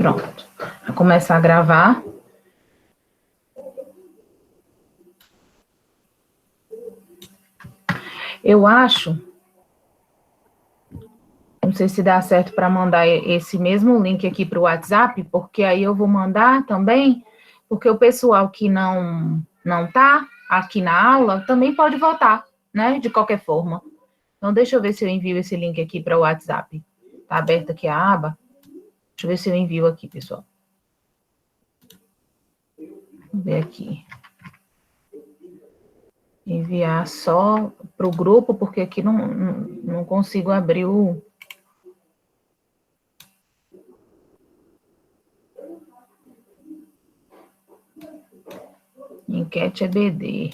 Pronto. Vou começar a gravar. Eu acho, não sei se dá certo para mandar esse mesmo link aqui para o WhatsApp, porque aí eu vou mandar também, porque o pessoal que não está aqui na aula também pode votar, né? De qualquer forma. Então, deixa eu ver se eu envio esse link aqui para o WhatsApp. Está aberta aqui a aba. Deixa eu ver se eu envio aqui, pessoal. Vamos ver aqui. Enviar só para o grupo, porque aqui não consigo abrir o... Enquete EBD.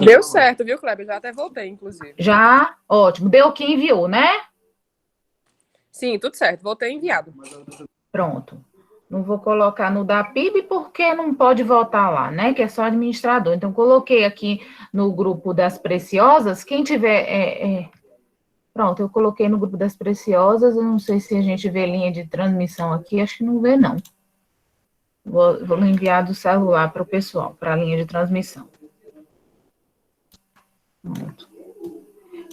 Deu certo, viu, Kleber? Já até voltei, inclusive. Já? Ótimo. Deu quem enviou, né? Sim, tudo certo. Voltei enviado. Pronto. Não vou colocar no da PIB porque não pode votar lá, né? Que é só administrador. Então, coloquei aqui no grupo das preciosas. Quem tiver... Pronto, eu coloquei no grupo das preciosas. Eu não sei se a gente vê linha de transmissão aqui. Acho que não vê, não. Vou enviar do celular para o pessoal, para a linha de transmissão. Pronto.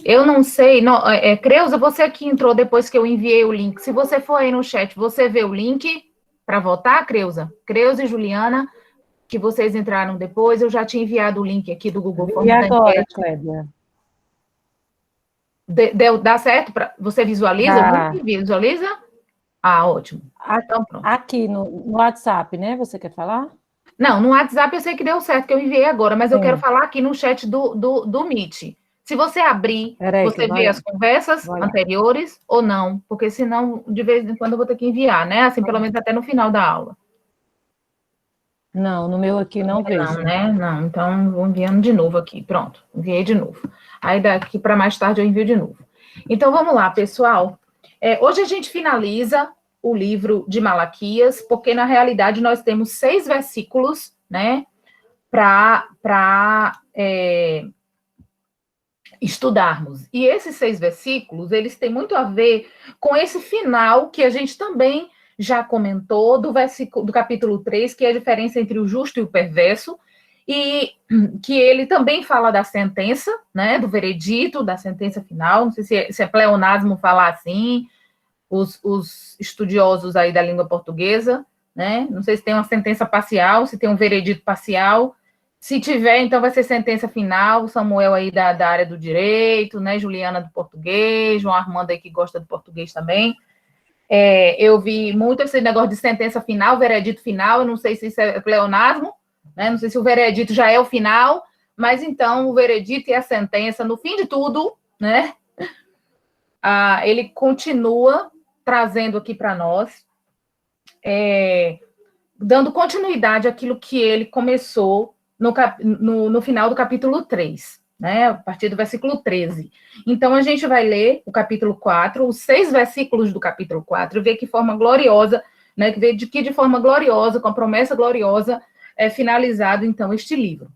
Eu não sei... Creuza, você que entrou depois que eu enviei o link. Se você for aí no chat, você vê o link... Para votar, Creuza? Creuza e Juliana, que vocês entraram depois, eu já tinha enviado o link aqui do Google Forms. E agora, Cléber? Dá certo? Você visualiza? Dá. Visualiza? Ah, ótimo. Então, pronto. Aqui no WhatsApp, né? Você quer falar? Não, no WhatsApp eu sei que deu certo, que eu enviei agora, mas eu quero falar aqui no chat do Meet. Se você abrir, você vê as conversas anteriores ou não, porque senão, de vez em quando, eu vou ter que enviar, né? Assim, pelo menos até no final da aula. Não, no meu aqui não vejo. Não, né? Não, então vou enviando de novo aqui. Pronto, enviei de novo. Aí daqui para mais tarde eu envio de novo. Então vamos lá, pessoal. Hoje a gente finaliza o livro de Malaquias, porque na realidade nós temos 6 versículos, né? Para estudarmos. E esses 6 versículos, eles têm muito a ver com esse final que a gente também já comentou do capítulo 3, que é a diferença entre o justo e o perverso, e que ele também fala da sentença, né, do veredito, da sentença final, não sei se é pleonasmo falar assim, os estudiosos aí da língua portuguesa, né, não sei se tem uma sentença parcial, se tem um veredito parcial, se tiver, então vai ser sentença final, Samuel aí da área do direito, né, Juliana do português, João Armando aí que gosta do português também. Eu vi muito esse negócio de sentença final, veredito final, eu não sei se isso é pleonasmo, né? Não sei se o veredito já é o final, mas então o veredito e a sentença, no fim de tudo, né? Ele continua trazendo aqui para nós, dando continuidade àquilo que ele começou no final do capítulo 3. Né, a partir do versículo 13. Então, a gente vai ler o capítulo 4, os 6 versículos do capítulo 4, e ver que forma gloriosa, né, ver de forma gloriosa, com a promessa gloriosa, é finalizado, então, este livro.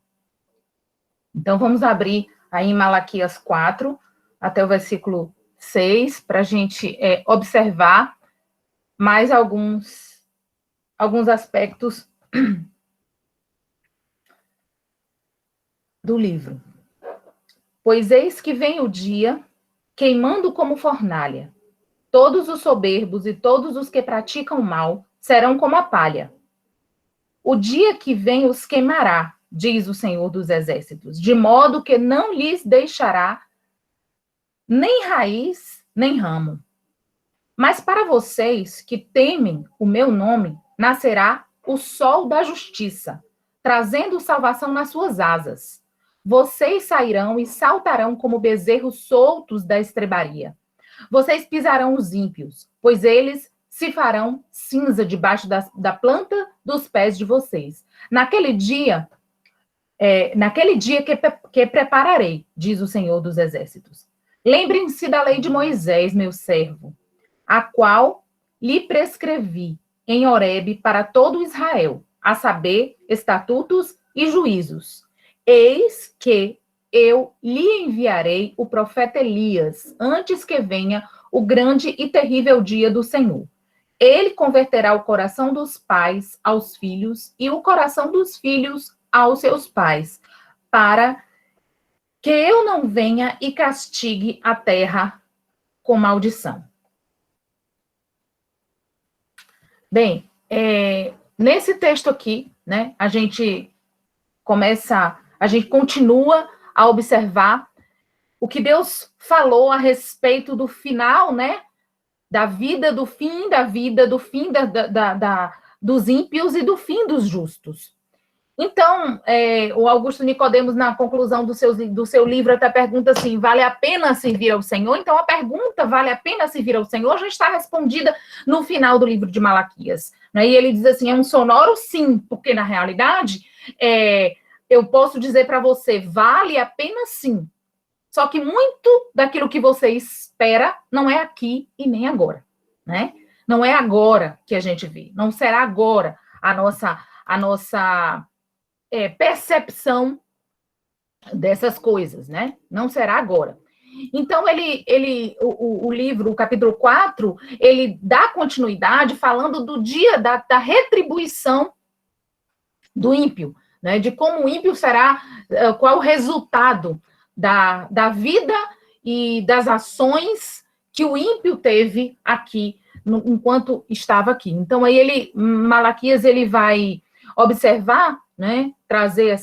Então, vamos abrir aí em Malaquias 4, até o versículo 6, para a gente observar mais alguns aspectos do livro. Pois eis que vem o dia, queimando como fornalha. Todos os soberbos e todos os que praticam mal serão como a palha. O dia que vem os queimará, diz o Senhor dos Exércitos, de modo que não lhes deixará nem raiz, nem ramo. Mas para vocês que temem o meu nome, nascerá o sol da justiça, trazendo salvação nas suas asas. Vocês sairão e saltarão como bezerros soltos da estrebaria. Vocês pisarão os ímpios, pois eles se farão cinza debaixo da planta dos pés de vocês. Naquele dia que prepararei, diz o Senhor dos Exércitos. Lembrem-se da lei de Moisés, meu servo, a qual lhe prescrevi em Horebe para todo Israel, a saber, estatutos e juízos. Eis que eu lhe enviarei o profeta Elias, antes que venha o grande e terrível dia do Senhor. Ele converterá o coração dos pais aos filhos e o coração dos filhos aos seus pais, para que eu não venha e castigue a terra com maldição. Bem, nesse texto aqui, né, a gente continua a observar o que Deus falou a respeito do final, né, da vida, do fim da vida, do fim dos ímpios e do fim dos justos. Então, o Augusto Nicodemos, na conclusão do seu livro, até pergunta assim, vale a pena servir ao Senhor? Então, a pergunta, vale a pena servir ao Senhor, já está respondida no final do livro de Malaquias. Né? E ele diz assim, é um sonoro sim, porque, na realidade, eu posso dizer para você, vale a pena sim. Só que muito daquilo que você espera não é aqui e nem agora. Né? Não é agora que a gente vê. Não será agora a nossa percepção dessas coisas, né? Não será agora. Então, o livro, o capítulo 4, ele dá continuidade falando do dia da retribuição do ímpio, né? De como o ímpio será, qual o resultado da vida e das ações que o ímpio teve aqui, enquanto estava aqui. Então, aí Malaquias, ele vai observar, né, trazer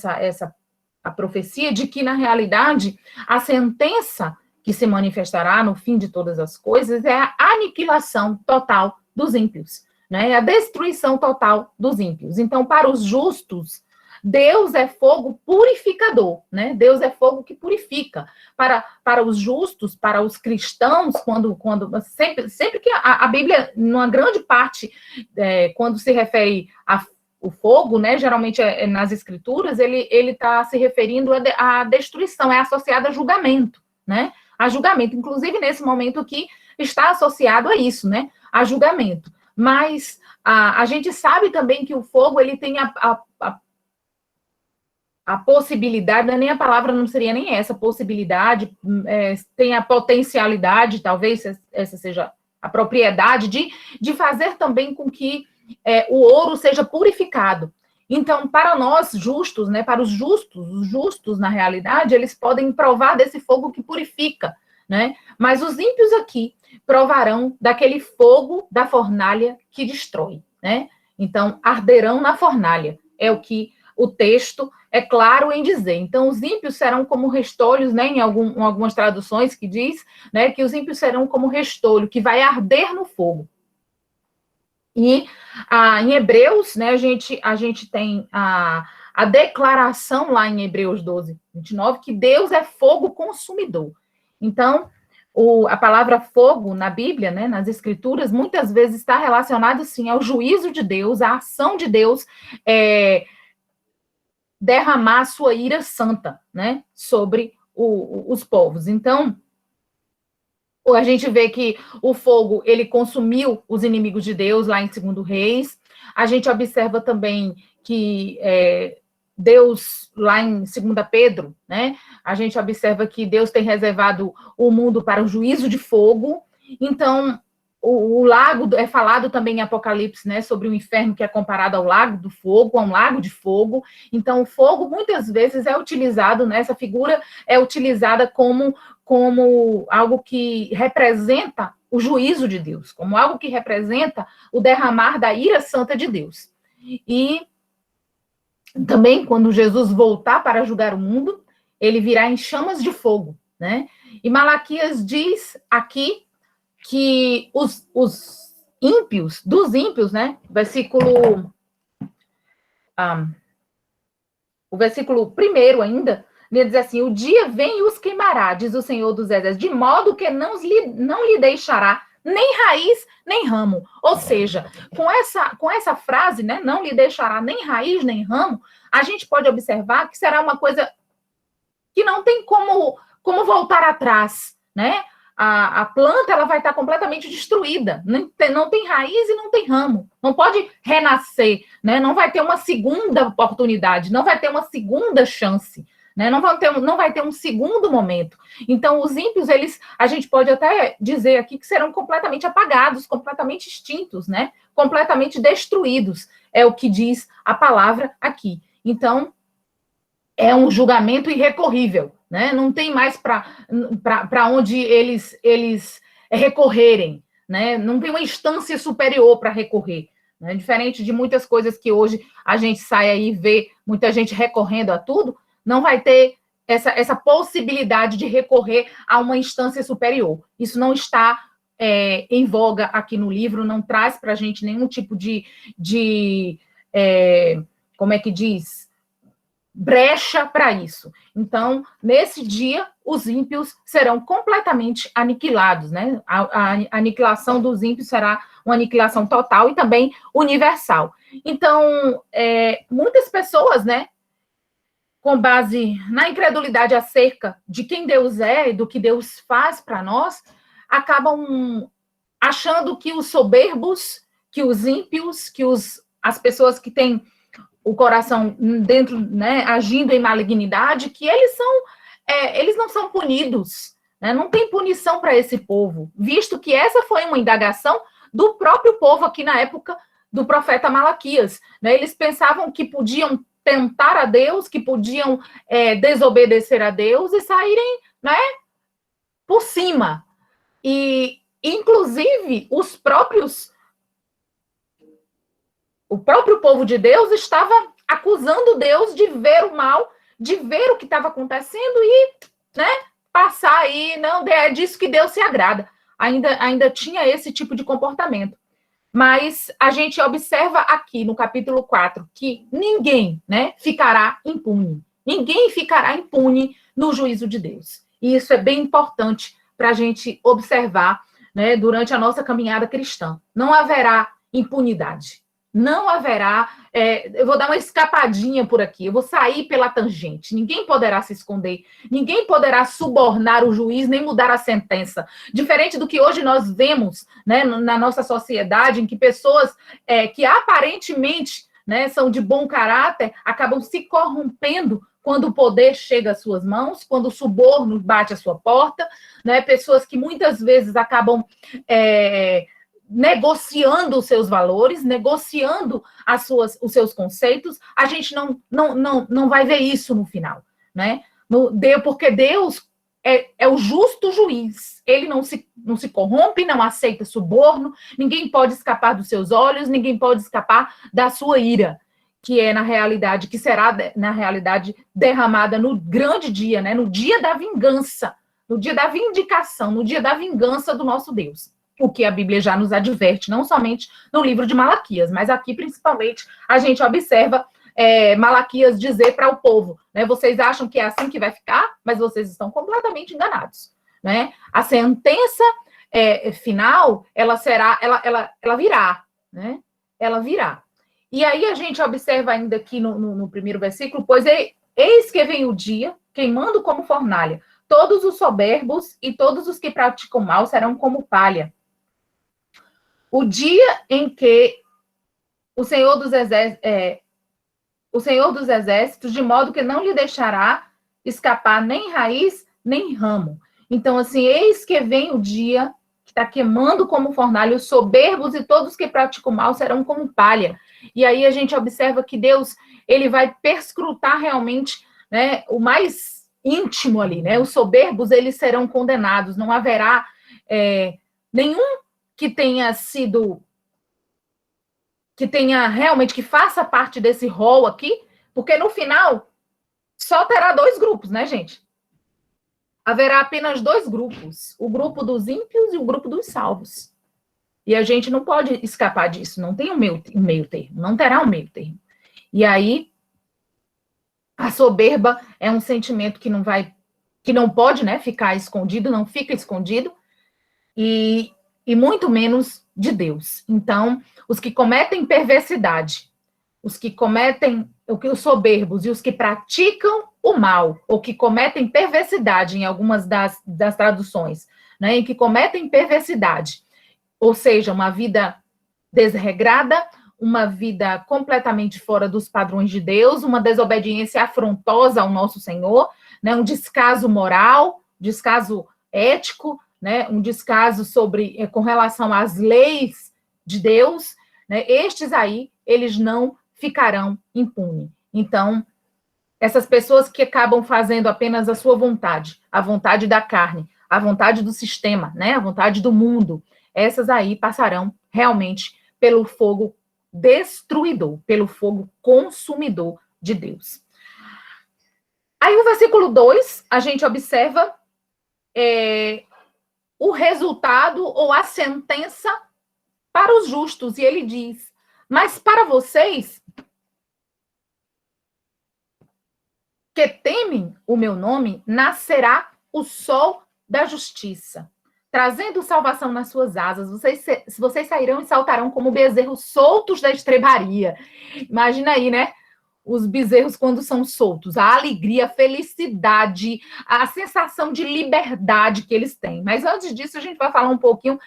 a profecia de que, na realidade, a sentença que se manifestará no fim de todas as coisas é a aniquilação total dos ímpios, né, a destruição total dos ímpios. Então, para os justos, Deus é fogo purificador, né? Deus é fogo que purifica. Para os justos, para os cristãos, sempre que a Bíblia, numa grande parte, quando se refere o fogo, né, geralmente nas escrituras, ele está se referindo à destruição, é associado a julgamento, né, a julgamento, inclusive nesse momento aqui, está associado a isso, né, a julgamento, mas a gente sabe também que o fogo, ele tem a possibilidade, nem a palavra não seria nem essa, possibilidade, tem a potencialidade, talvez essa seja a propriedade, de fazer também com que o ouro seja purificado. Então, para nós justos, né, para os justos, na realidade, eles podem provar desse fogo que purifica, né? Mas os ímpios aqui provarão daquele fogo da fornalha que destrói, né? Então, arderão na fornalha, é o que o texto é claro em dizer. Então, os ímpios serão como restolhos, né, em algumas traduções que diz, né, que os ímpios serão como restolho, que vai arder no fogo. E em Hebreus, né, a gente tem a declaração lá em Hebreus 12, 29, que Deus é fogo consumidor. Então, a palavra fogo na Bíblia, né, nas Escrituras, muitas vezes está relacionada, sim, ao juízo de Deus, à ação de Deus, derramar a sua ira santa, né, sobre os povos. Então, a gente vê que o fogo, ele consumiu os inimigos de Deus lá em 2 Reis. A gente observa também que Deus, lá em 2 Pedro, né, a gente observa que Deus tem reservado o mundo para o juízo de fogo. Então, o lago, é falado também em Apocalipse, né, sobre o inferno que é comparado ao lago do fogo, a um lago de fogo. Então, o fogo, muitas vezes, é utilizado, né, essa figura é utilizada como algo que representa o juízo de Deus, como algo que representa o derramar da ira santa de Deus. E também, quando Jesus voltar para julgar o mundo, ele virá em chamas de fogo, né? E Malaquias diz aqui que os ímpios, dos ímpios, né? O versículo 1 ainda, ele diz assim, o dia vem e os queimará, diz o Senhor dos Exércitos, de modo que não lhe deixará nem raiz, nem ramo. Ou seja, com essa frase, né, não lhe deixará nem raiz, nem ramo, a gente pode observar que será uma coisa que não tem como voltar atrás, né? A planta, ela vai estar completamente destruída, não tem raiz e não tem ramo, não pode renascer, né? Não vai ter uma segunda oportunidade, não vai ter uma segunda chance, né? Não vai ter um segundo momento. Então, os ímpios, a gente pode até dizer aqui que serão completamente apagados, completamente extintos, né? Completamente destruídos, é o que diz a palavra aqui. Então, é um julgamento irrecorrível, né? Não tem mais para onde eles recorrerem, né? Não tem uma instância superior para recorrer, né? Diferente de muitas coisas que hoje a gente sai aí e vê muita gente recorrendo a tudo, não vai ter essa possibilidade de recorrer a uma instância superior. Isso não está em voga aqui no livro, não traz para a gente nenhum tipo de como é que diz? Brecha para isso. Então, nesse dia, os ímpios serão completamente aniquilados, né? A aniquilação dos ímpios será uma aniquilação total e também universal. Então, muitas pessoas, né, com base na incredulidade acerca de quem Deus é e do que Deus faz para nós, acabam achando que os soberbos, que os ímpios, que as pessoas que têm o coração dentro, né, agindo em malignidade, que eles não são punidos, né? Não tem punição para esse povo, visto que essa foi uma indagação do próprio povo aqui na época do profeta Malaquias, né? Eles pensavam que podiam tentar a Deus, que podiam desobedecer a Deus e saírem, né, por cima. E, inclusive, o próprio povo de Deus estava acusando Deus de ver o mal, de ver o que estava acontecendo e, né, passar aí, não, é disso que Deus se agrada. Ainda tinha esse tipo de comportamento. Mas a gente observa aqui no capítulo 4 que ninguém, né, ficará impune. Ninguém ficará impune no juízo de Deus. E isso é bem importante para a gente observar, né, durante a nossa caminhada cristã. Não haverá impunidade. Não haverá, eu vou dar uma escapadinha por aqui, eu vou sair pela tangente, ninguém poderá se esconder, ninguém poderá subornar o juiz, nem mudar a sentença. Diferente do que hoje nós vemos, né, na nossa sociedade, em que pessoas que aparentemente, né, são de bom caráter, acabam se corrompendo quando o poder chega às suas mãos, quando o suborno bate à sua porta, né, pessoas que muitas vezes acabam negociando os seus valores, negociando os seus conceitos, a gente não vai ver isso no final, né? Porque Deus é o justo juiz, ele não se corrompe, não aceita suborno, ninguém pode escapar dos seus olhos, ninguém pode escapar da sua ira, que será na realidade derramada no grande dia, né? No dia da vingança, no dia da vindicação, no dia da vingança do nosso Deus. O que a Bíblia já nos adverte, não somente no livro de Malaquias, mas aqui, principalmente, a gente observa Malaquias dizer para o povo, né, vocês acham que é assim que vai ficar, mas vocês estão completamente enganados, né? A sentença final, ela virá, né? Ela virá. E aí a gente observa ainda aqui no primeiro versículo, pois eis que vem o dia, queimando como fornalha, todos os soberbos e todos os que praticam mal serão como palha. O dia em que o Senhor dos Exércitos, de modo que não lhe deixará escapar nem raiz, nem ramo. Então, assim, eis que vem o dia que está queimando como fornalha, os soberbos e todos que praticam mal serão como palha. E aí a gente observa que Deus, ele vai perscrutar realmente, né, o mais íntimo ali, né? Os soberbos, eles serão condenados, não haverá nenhum que tenha realmente, que faça parte desse rol aqui, porque no final só terá 2 grupos, né, gente? Haverá apenas 2 grupos, o grupo dos ímpios e o grupo dos salvos. E a gente não pode escapar disso, não tem um meio termo, não terá um meio termo. E aí, a soberba é um sentimento que não pode, né, ficar escondido, não fica escondido, e muito menos de Deus. Então, os que cometem perversidade, os soberbos e os que praticam o mal, ou que cometem perversidade em algumas das traduções, né, em que cometem perversidade, ou seja, uma vida desregrada, uma vida completamente fora dos padrões de Deus, uma desobediência afrontosa ao nosso Senhor, né? Um descaso moral, descaso ético, né? Um descaso com relação às leis de Deus, né? Estes aí, eles não ficarão impunes. Então, essas pessoas que acabam fazendo apenas a sua vontade, a vontade da carne, a vontade do sistema, né? A vontade do mundo, essas aí passarão realmente pelo fogo destruidor, pelo fogo consumidor de Deus. Aí o versículo 2, a gente observa o resultado ou a sentença para os justos, e ele diz: mas para vocês que temem o meu nome, nascerá o sol da justiça, trazendo salvação nas suas asas. Vocês sairão e saltarão como bezerros soltos da estrebaria. Imagina aí, né? Os bezerros quando são soltos, a alegria, a felicidade, a sensação de liberdade que eles têm. Mas antes disso, a gente vai falar um pouquinho.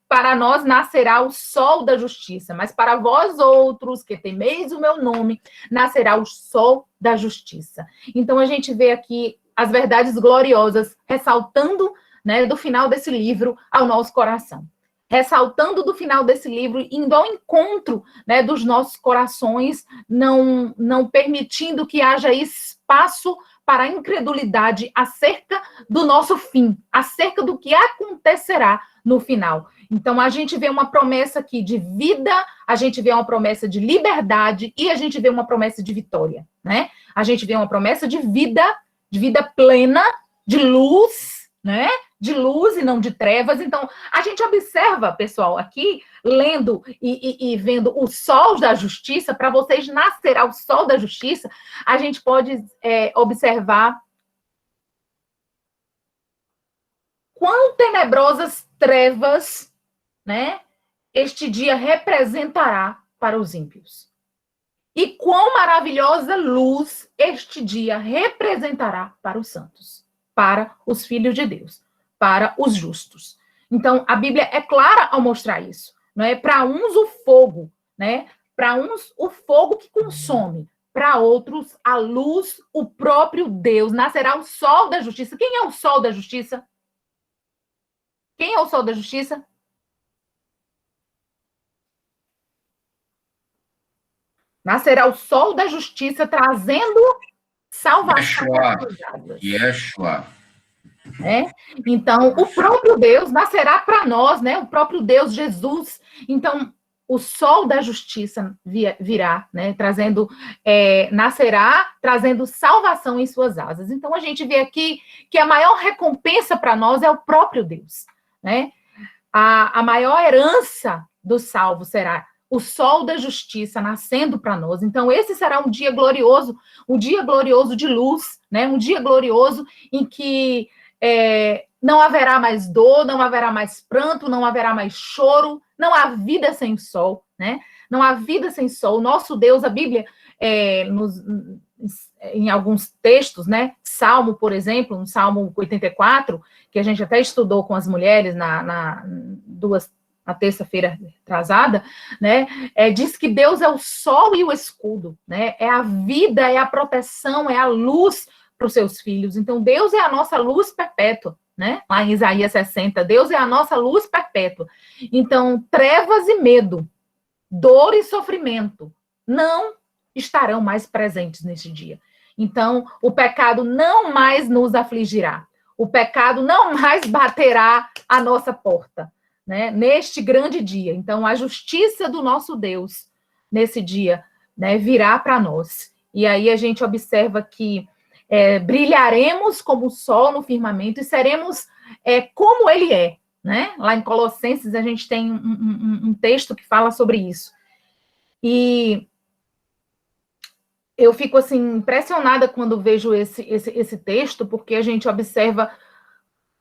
Para nós nascerá o sol da justiça, mas para vós outros que temeis o meu nome, nascerá o sol da justiça. Então a gente vê aqui as verdades gloriosas ressaltando, né, do final desse livro ao nosso coração. Ressaltando do final desse livro, indo ao encontro, né, dos nossos corações, não permitindo que haja espaço para a incredulidade acerca do nosso fim, acerca do que acontecerá no final. Então, a gente vê uma promessa aqui de vida, a gente vê uma promessa de liberdade e a gente vê uma promessa de vitória, né? A gente vê uma promessa de vida plena, de luz, né? De luz e não de trevas. Então, a gente observa, pessoal, aqui, lendo e vendo o sol da justiça, para vocês nascerá o sol da justiça, a gente pode observar quão tenebrosas trevas, né, este dia representará para os ímpios. E quão maravilhosa luz este dia representará para os santos, para os filhos de Deus, para os justos. Então, a Bíblia é clara ao mostrar isso. Não é? Para uns, o fogo, né? Para uns, o fogo que consome. Para outros, a luz, o próprio Deus. Nascerá o sol da justiça. Quem é o sol da justiça? Quem é o sol da justiça? Nascerá o sol da justiça, trazendo salvação. Yeshua. Então, o próprio Deus nascerá para nós, né? O próprio Deus, Jesus. Então, o sol da justiça virá, né? Nascerá, trazendo salvação em suas asas. Então, a gente vê aqui que a maior recompensa para nós é o próprio Deus, né? A maior herança do salvo será o sol da justiça nascendo para nós. Então, esse será um dia glorioso de luz, né? Um dia glorioso em que não haverá mais dor, não haverá mais pranto, não haverá mais choro, não há vida sem sol, né? Não há vida sem sol. Nosso Deus, a Bíblia, em alguns textos, né? Salmo, por exemplo, no Salmo 84, que a gente até estudou com as mulheres na terça-feira atrasada, né? Diz que Deus é o sol e o escudo, né? É a vida, é a proteção, é a luz para os seus filhos. Então, Deus é a nossa luz perpétua, né? Lá em Isaías 60, Deus é a nossa luz perpétua. Então, trevas e medo, dor e sofrimento não estarão mais presentes neste dia. Então, o pecado não mais nos afligirá. O pecado não mais baterá à nossa porta, né? Neste grande dia. Então, a justiça do nosso Deus, nesse dia, né, virá para nós. E aí a gente observa que brilharemos como o sol no firmamento e seremos como ele é, né? Lá em Colossenses a gente tem um texto que fala sobre isso. E eu fico assim impressionada quando vejo esse texto, porque a gente observa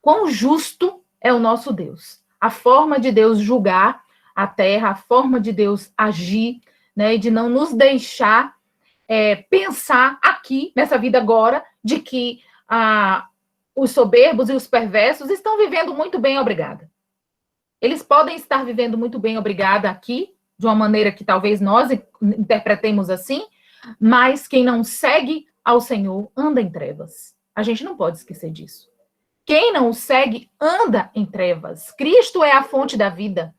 quão justo é o nosso Deus. A forma de Deus julgar a terra, a forma de Deus agir, né? E de não nos deixar pensar aqui, nessa vida agora, de que os soberbos e os perversos estão vivendo muito bem, obrigada. Eles podem estar vivendo muito bem, obrigada, aqui, de uma maneira que talvez nós interpretemos assim, mas quem não segue ao Senhor anda em trevas. A gente não pode esquecer disso. Quem não o segue anda em trevas. Cristo é a fonte da vida.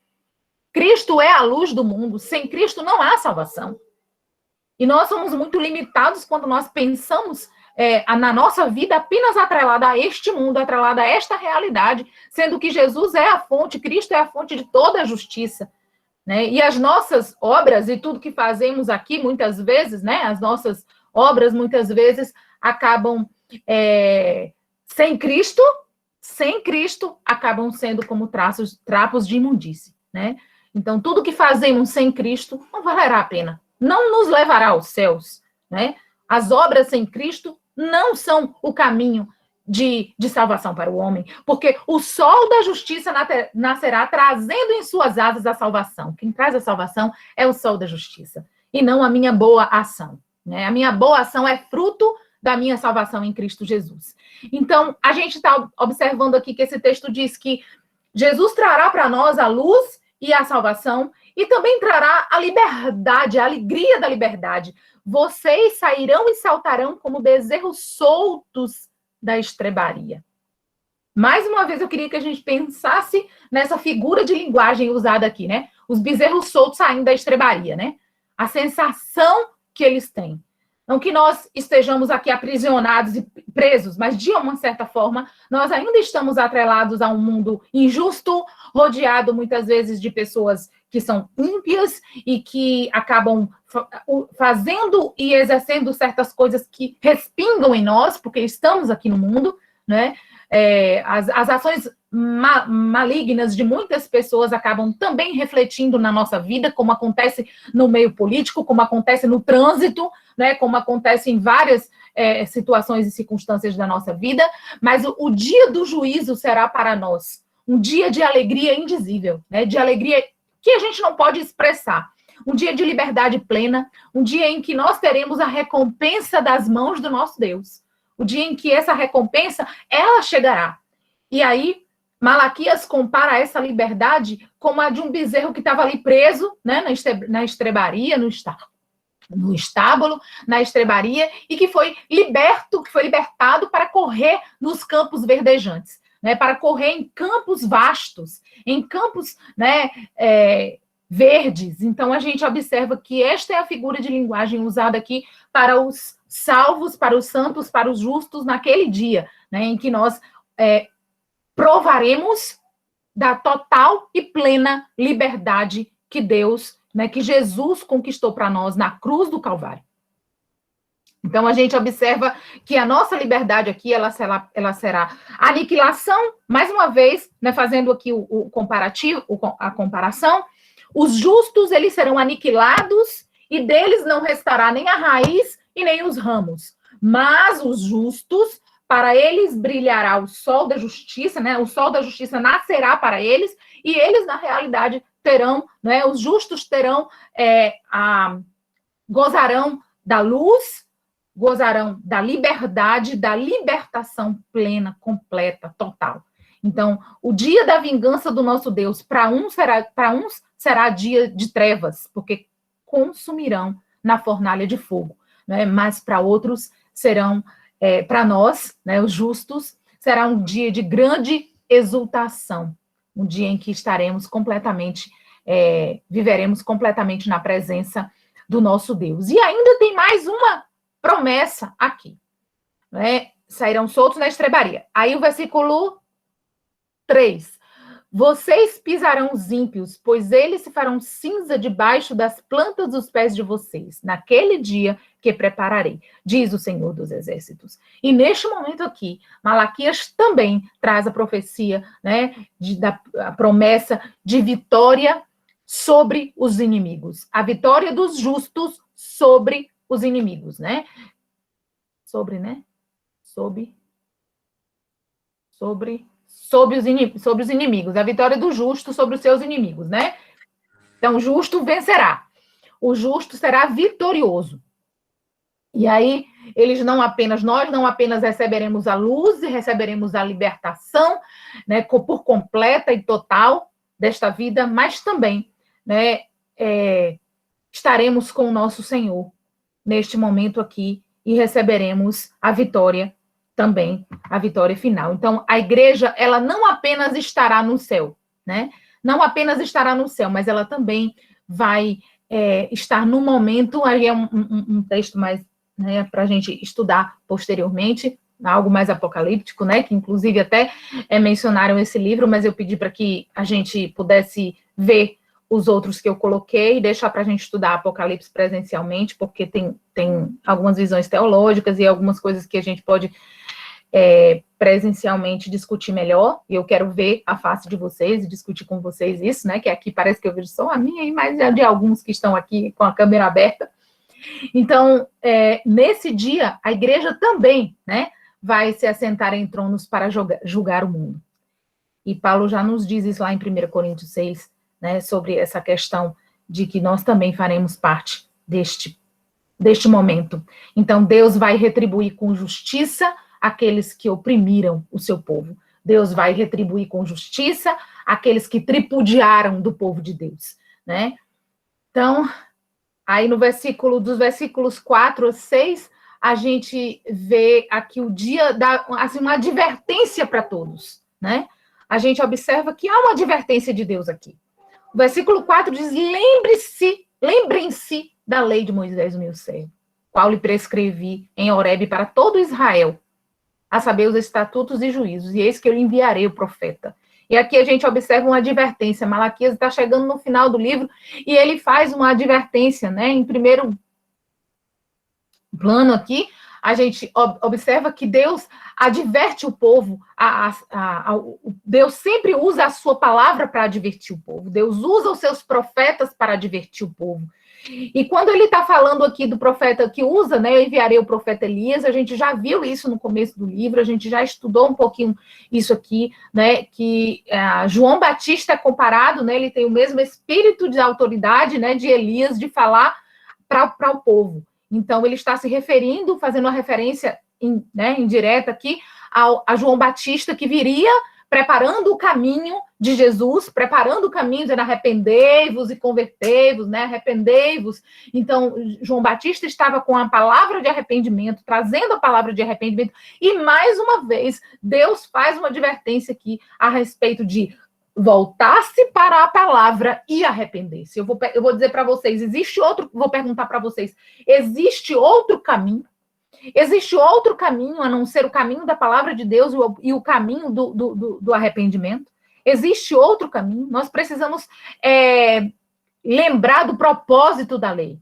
Cristo é a luz do mundo. Sem Cristo não há salvação. E nós somos muito limitados quando nós pensamos na nossa vida apenas atrelada a este mundo, atrelada a esta realidade, sendo que Jesus é a fonte, Cristo é a fonte de toda a justiça. Né? E as nossas obras e tudo que fazemos aqui, muitas vezes, né? As nossas obras, muitas vezes, acabam sem Cristo, acabam sendo como trapos de imundície. Né? Então, tudo que fazemos sem Cristo não valerá a pena. Não nos levará aos céus, né? As obras sem Cristo não são o caminho de salvação para o homem, porque o sol da justiça nascerá trazendo em suas asas a salvação. Quem traz a salvação é o sol da justiça, e não a minha boa ação, né? A minha boa ação é fruto da minha salvação em Cristo Jesus. Então, a gente está observando aqui que esse texto diz que Jesus trará para nós a luz e a salvação, e também trará a liberdade, a alegria da liberdade. Vocês sairão e saltarão como bezerros soltos da estrebaria. Mais uma vez, eu queria que a gente pensasse nessa figura de linguagem usada aqui, né? Os bezerros soltos saindo da estrebaria, né? A sensação que eles têm. Não que nós estejamos aqui aprisionados e presos, mas de uma certa forma, nós ainda estamos atrelados a um mundo injusto, rodeado muitas vezes de pessoas que são ímpias e que acabam fazendo e exercendo certas coisas que respingam em nós, porque estamos aqui no mundo, né? As ações malignas de muitas pessoas acabam também refletindo na nossa vida, como acontece no meio político, como acontece no trânsito, né, como acontece em várias situações e circunstâncias da nossa vida, mas o dia do juízo será para nós um dia de alegria indizível, né, de alegria que a gente não pode expressar, um dia de liberdade plena, um dia em que nós teremos a recompensa das mãos do nosso Deus, o dia em que essa recompensa, ela chegará. E aí, Malaquias compara essa liberdade como a de um bezerro que estava ali preso, né, na estrebaria, no estábulo, na estrebaria, e que foi libertado para correr nos campos verdejantes, né, para correr em campos vastos, em campos, né, verdes. Então, a gente observa que esta é a figura de linguagem usada aqui para os salvos, para os santos, para os justos naquele dia, né, em que nós provaremos da total e plena liberdade que Deus, né, que Jesus conquistou para nós na cruz do Calvário. Então, a gente observa que a nossa liberdade aqui, ela será aniquilação, mais uma vez, né, fazendo aqui o comparativo, a comparação, os justos, eles serão aniquilados e deles não restará nem a raiz e nem os ramos. Mas os justos, para eles brilhará o sol da justiça, né? O sol da justiça nascerá para eles, e eles, na realidade, terão, né? Os justos terão, gozarão da luz, gozarão da liberdade, da libertação plena, completa, total. Então, o dia da vingança do nosso Deus, para uns será dia de trevas, porque consumirão na fornalha de fogo, né? Mas para outros serão, para nós, né, os justos, será um dia de grande exultação, um dia em que estaremos completamente, viveremos completamente na presença do nosso Deus. E ainda tem mais uma promessa aqui, né? Sairão soltos na estrebaria. Aí o versículo 3. Vocês pisarão os ímpios, pois eles se farão cinza debaixo das plantas dos pés de vocês, naquele dia que prepararei, diz o Senhor dos Exércitos. E neste momento aqui, Malaquias também traz a profecia, né, a promessa de vitória sobre os inimigos. A vitória dos justos sobre os inimigos, né? Sobre os inimigos, a vitória do justo sobre os seus inimigos, né? Então, o justo vencerá. O justo será vitorioso. E aí, nós não apenas receberemos a luz e receberemos a libertação, né, por completa e total desta vida, mas também, né, estaremos com o nosso Senhor neste momento aqui e receberemos a vitória também, a vitória final. Então, a igreja, ela não apenas estará no céu, né? Não apenas estará no céu, mas ela também vai estar no momento, aí é um texto mais, né, para a gente estudar posteriormente, algo mais apocalíptico, né, que inclusive até mencionaram esse livro, mas eu pedi para que a gente pudesse ver os outros que eu coloquei e deixar para a gente estudar Apocalipse presencialmente, porque tem algumas visões teológicas e algumas coisas que a gente pode presencialmente discutir melhor, e eu quero ver a face de vocês e discutir com vocês isso, né, que aqui parece que eu vejo só a minha, mas de alguns que estão aqui com a câmera aberta. Então, nesse dia, a igreja também, né, vai se assentar em tronos para julgar o mundo. E Paulo já nos diz isso lá em 1 Coríntios 6, né, sobre essa questão de que nós também faremos parte deste momento. Então, Deus vai retribuir com justiça aqueles que oprimiram o seu povo. Deus vai retribuir com justiça aqueles que tripudiaram do povo de Deus, né? Então, aí dos versículos 4 a 6, a gente vê aqui o dia, assim, uma advertência para todos, né? A gente observa que há uma advertência de Deus aqui. O versículo 4 diz, lembrem-se da lei de Moisés, o meu servo, qual lhe prescrevi em Horebe para todo Israel, a saber os estatutos e juízos, e eis que eu lhe enviarei o profeta. E aqui a gente observa uma advertência. Malaquias está chegando no final do livro e ele faz uma advertência, né? Em primeiro plano aqui, a gente observa que Deus adverte o povo. Deus sempre usa a sua palavra para advertir o povo. Deus usa os seus profetas para advertir o povo. E quando ele está falando aqui do profeta que usa, né, eu enviarei o profeta Elias, a gente já viu isso no começo do livro, a gente já estudou um pouquinho isso aqui, né, que João Batista é comparado, né, ele tem o mesmo espírito de autoridade, né, de Elias, de falar para o povo. Então, ele está se referindo, fazendo uma referência indireta aqui a João Batista, que viria preparando o caminho de Jesus, preparando o caminho, dizendo arrependei-vos e convertei-vos, né? Arrependei-vos. Então, João Batista estava com a palavra de arrependimento, trazendo a palavra de arrependimento, e mais uma vez, Deus faz uma advertência aqui a respeito de voltar-se para a palavra e arrepender-se. Eu vou dizer para vocês, vou perguntar para vocês, existe outro caminho? Existe outro caminho a não ser o caminho da palavra de Deus e o caminho do arrependimento? Existe outro caminho? Nós precisamos lembrar do propósito da lei.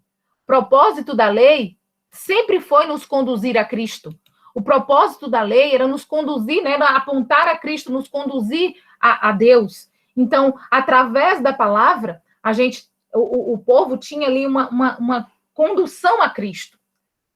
O propósito da lei sempre foi nos conduzir a Cristo. O propósito da lei era nos conduzir, né, apontar a Cristo, nos conduzir a Deus. Então, através da palavra, o povo tinha ali uma condução a Cristo.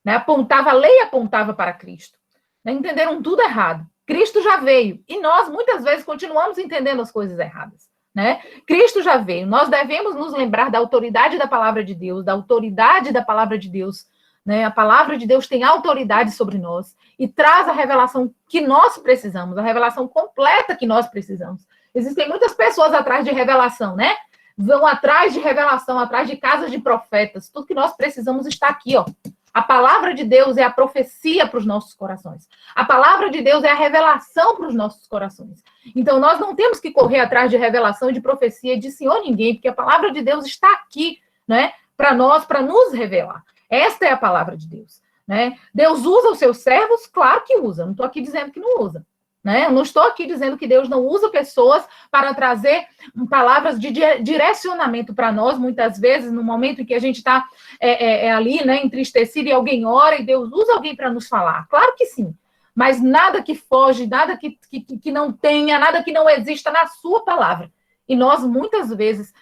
Né? A lei apontava para Cristo. Né? Entenderam tudo errado. Cristo já veio. E nós, muitas vezes, continuamos entendendo as coisas erradas. Né? Cristo já veio. Nós devemos nos lembrar da autoridade da palavra de Deus, da autoridade da palavra de Deus. Né? A palavra de Deus tem autoridade sobre nós e traz a revelação que nós precisamos, a revelação completa que nós precisamos. Existem muitas pessoas atrás de revelação, né? Vão atrás de revelação, atrás de casas de profetas. Tudo que nós precisamos está aqui, ó. A palavra de Deus é a profecia para os nossos corações. A palavra de Deus é a revelação para os nossos corações. Então, nós não temos que correr atrás de revelação, de profecia, de senhor ninguém, porque a palavra de Deus está aqui, né? Para nós, para nos revelar. Esta é a palavra de Deus, né? Deus usa os seus servos? Claro que usa. Não estou aqui dizendo que não usa. Né? Eu não estou aqui dizendo que Deus não usa pessoas para trazer palavras de direcionamento para nós, muitas vezes, no momento em que a gente está ali, né, entristecido, e alguém ora, e Deus usa alguém para nos falar. Claro que sim. Mas nada que foge, nada que não tenha, nada que não exista na sua palavra. E nós, muitas vezes,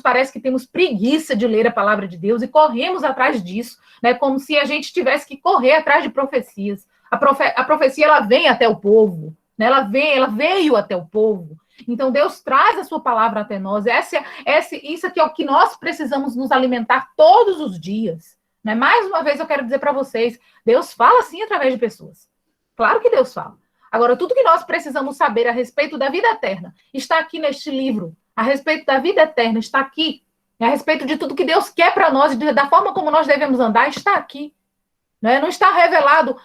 parece que temos preguiça de ler a palavra de Deus e corremos atrás disso, né, como se a gente tivesse que correr atrás de profecias. A profecia, ela vem até o povo. Né? Ela veio até o povo. Então, Deus traz a sua palavra até nós. Isso aqui é o que nós precisamos nos alimentar todos os dias. Né? Mais uma vez, eu quero dizer para vocês, Deus fala sim através de pessoas. Claro que Deus fala. Agora, tudo que nós precisamos saber a respeito da vida eterna está aqui neste livro. A respeito da vida eterna está aqui a respeito de tudo que Deus quer para nós, da forma como nós devemos andar, está aqui. Né? Não está revelado,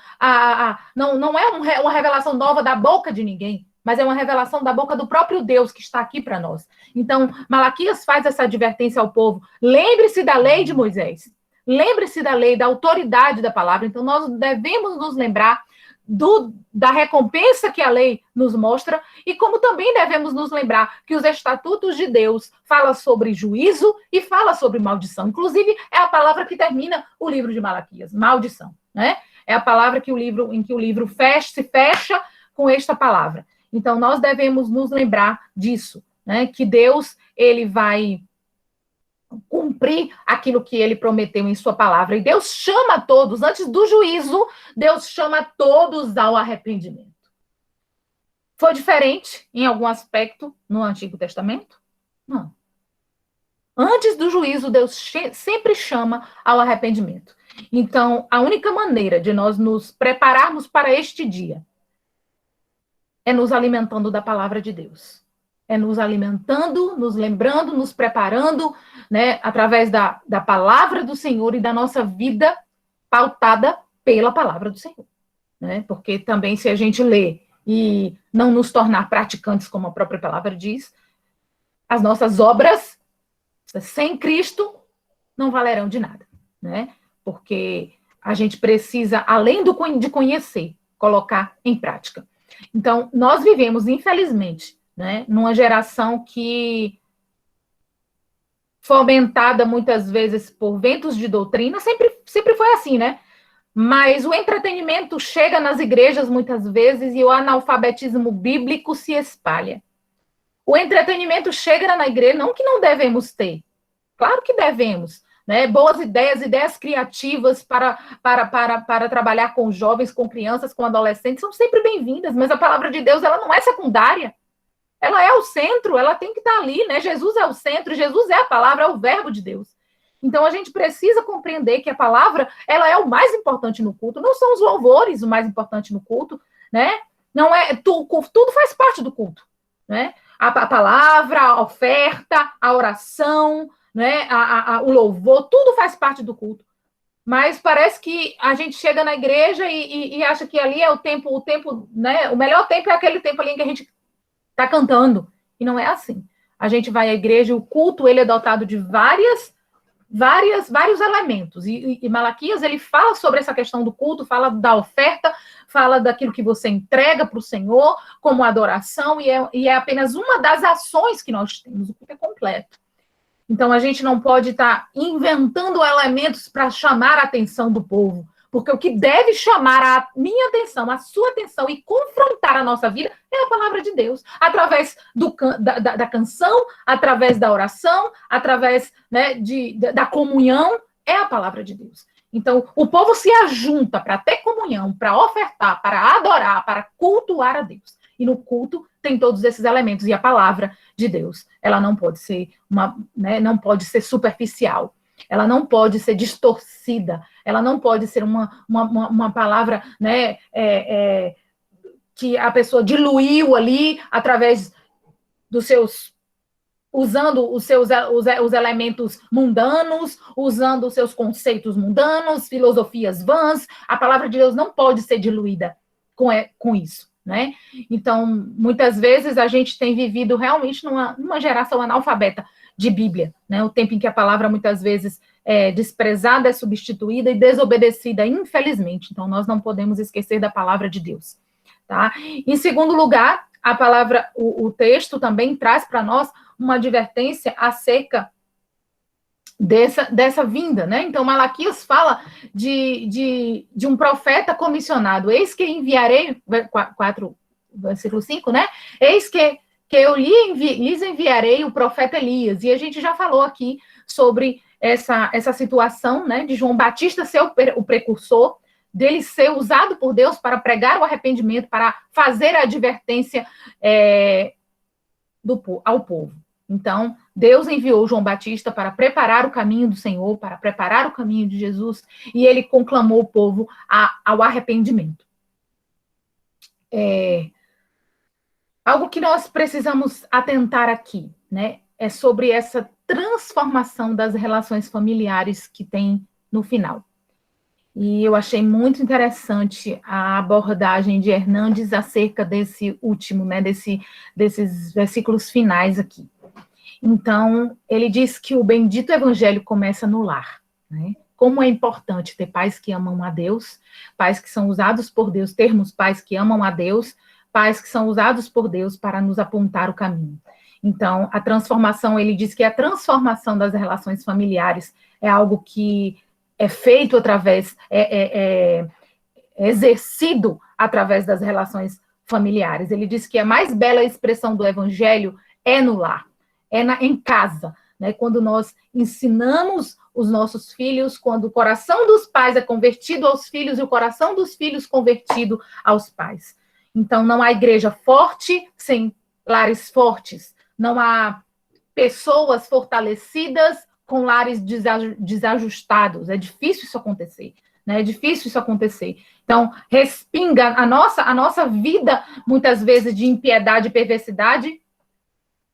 não é uma revelação nova da boca de ninguém, mas é uma revelação da boca do próprio Deus que está aqui para nós. Então, Malaquias faz essa advertência ao povo. Lembre-se da lei de Moisés. Lembre-se da lei, da autoridade da palavra. Então, nós devemos nos lembrar da recompensa que a lei nos mostra, e como também devemos nos lembrar que os estatutos de Deus falam sobre juízo e fala sobre maldição. Inclusive, é a palavra que termina o livro de Malaquias, maldição, né? É a palavra em que o livro se fecha com esta palavra. Então, nós devemos nos lembrar disso, né? Que Deus, ele vai cumprir aquilo que ele prometeu em sua palavra. E Deus chama todos, antes do juízo, Deus chama todos ao arrependimento. Foi diferente em algum aspecto no Antigo Testamento? Não. Antes do juízo, Deus sempre chama ao arrependimento. Então, a única maneira de nós nos prepararmos para este dia é nos alimentando da palavra de Deus. É nos alimentando, nos lembrando, nos preparando, né, através da palavra do Senhor e da nossa vida pautada pela palavra do Senhor. Né? Porque também, se a gente lê e não nos tornar praticantes, como a própria palavra diz, as nossas obras, sem Cristo, não valerão de nada. Né? Porque a gente precisa, além de conhecer, colocar em prática. Então, nós vivemos, infelizmente, né, numa geração que, fomentada muitas vezes por ventos de doutrina, sempre foi assim, né? Mas o entretenimento chega nas igrejas muitas vezes e o analfabetismo bíblico se espalha. O entretenimento chega na igreja, não que não devemos ter, claro que devemos, né? Boas ideias criativas para trabalhar com jovens, com crianças, com adolescentes, são sempre bem-vindas, mas a palavra de Deus, ela não é secundária. Ela é o centro, ela tem que estar ali, né? Jesus é o centro, Jesus é a palavra, é o verbo de Deus. Então, a gente precisa compreender que a palavra, ela é o mais importante no culto, não são os louvores o mais importante no culto, né? Não é, tudo faz parte do culto, né? A palavra, a oferta, a oração, né? O louvor, tudo faz parte do culto. Mas parece que a gente chega na igreja e acha que ali é o tempo, né? O melhor tempo é aquele tempo ali em que a gente está cantando, e não é assim. A gente vai à igreja, o culto, ele é dotado de vários elementos, e Malaquias, ele fala sobre essa questão do culto, fala da oferta, fala daquilo que você entrega para o Senhor, como adoração, e é apenas uma das ações que nós temos, o culto é completo. Então, a gente não pode estar inventando elementos para chamar a atenção do povo, porque o que deve chamar a minha atenção, a sua atenção e confrontar a nossa vida é a palavra de Deus. Através da canção, através da oração, através, né, da comunhão, é a palavra de Deus. Então, o povo se ajunta para ter comunhão, para ofertar, para adorar, para cultuar a Deus. E no culto tem todos esses elementos. E a palavra de Deus, ela não pode ser não pode ser superficial. Ela não pode ser distorcida, ela não pode ser uma palavra, né, que a pessoa diluiu ali através dos seus, usando os elementos mundanos, usando os seus conceitos mundanos, filosofias vãs. A palavra de Deus não pode ser diluída com isso. Né? Então, muitas vezes a gente tem vivido realmente numa geração analfabeta de Bíblia, né? O tempo em que a palavra muitas vezes é desprezada, é substituída e desobedecida, infelizmente. Então, nós não podemos esquecer da palavra de Deus. Tá? Em segundo lugar, a palavra, o texto também traz para nós uma advertência acerca dessa vinda, né? Então, Malaquias fala de um profeta comissionado. Eis que enviarei, 4, versículo 5, né? Eis que eu lhes enviarei o profeta Elias. E a gente já falou aqui sobre essa situação, né? De João Batista ser o precursor, dele ser usado por Deus para pregar o arrependimento, para fazer a advertência ao povo. Então, Deus enviou João Batista para preparar o caminho do Senhor, para preparar o caminho de Jesus, e ele conclamou o povo ao arrependimento. Algo que nós precisamos atentar aqui, né, é sobre essa transformação das relações familiares que tem no final. E eu achei muito interessante a abordagem de Hernandes acerca desse último, né, desses versículos finais aqui. Então, ele diz que o bendito evangelho começa no lar, né? Como é importante ter pais que amam a Deus, pais que são usados por Deus, termos pais que amam a Deus, pais que são usados por Deus para nos apontar o caminho. Então, a transformação, ele diz que a transformação das relações familiares é algo que é feito através, é exercido através das relações familiares. Ele diz que a mais bela expressão do evangelho é no lar, em casa, né? Quando nós ensinamos os nossos filhos, quando o coração dos pais é convertido aos filhos e o coração dos filhos convertido aos pais. Então, não há igreja forte sem lares fortes. Não há pessoas fortalecidas com lares desajustados. É difícil isso acontecer, né? É difícil isso acontecer. Então, respinga a nossa vida, muitas vezes, de impiedade e perversidade,